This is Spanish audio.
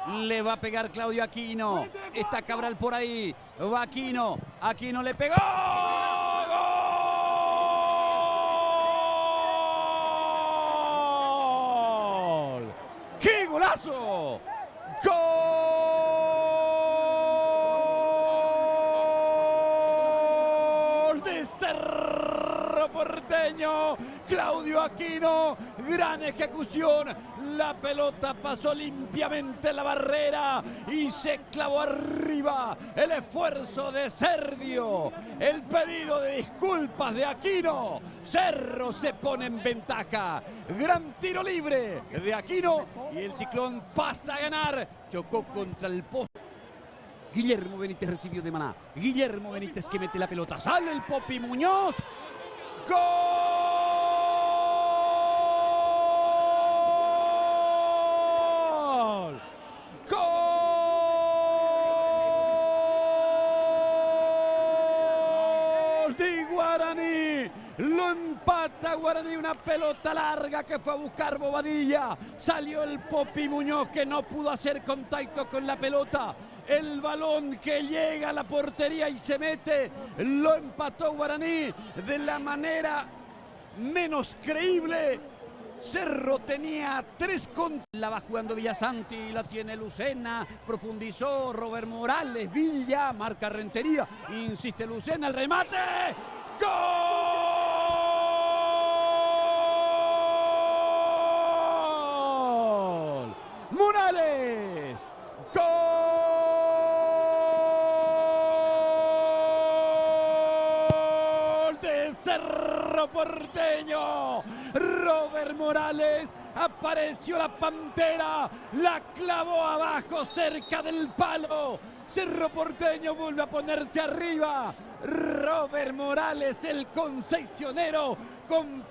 Le va a pegar Claudio Aquino. Está Cabral por ahí. Va Aquino. Aquino le pegó. ¡Gol! ¡Qué golazo! ¡Gol de Cerro Porteño! Claudio Aquino, gran ejecución. La pelota pasó limpiamente la barrera y se clavó arriba. El esfuerzo de Sergio, el pedido de disculpas de Aquino. Cerro se pone en ventaja. Gran tiro libre de Aquino y el Ciclón pasa a ganar. Chocó contra el poste. Guillermo Benítez recibió de Maná. Guillermo Benítez que mete la pelota. Sale el Popi Muñoz. ¡Gol! De Guaraní, lo empata Guaraní, una pelota larga que fue a buscar Bobadilla, salió el Popi Muñoz que no pudo hacer contacto con la pelota, el balón que llega a la portería y se mete, lo empató Guaraní de la manera menos creíble. Cerro tenía 3 contra. La va jugando Villasanti, la tiene Lucena, profundizó Robert Morales, Villa, marca Rentería, insiste Lucena, el remate. ¡Gol! Morales. ¡Gol de Cerro Porteño! Robert Morales, apareció la Pantera, la clavó abajo cerca del palo. Cerro Porteño vuelve a ponerse arriba. Robert Morales, el concesionero, confirmó.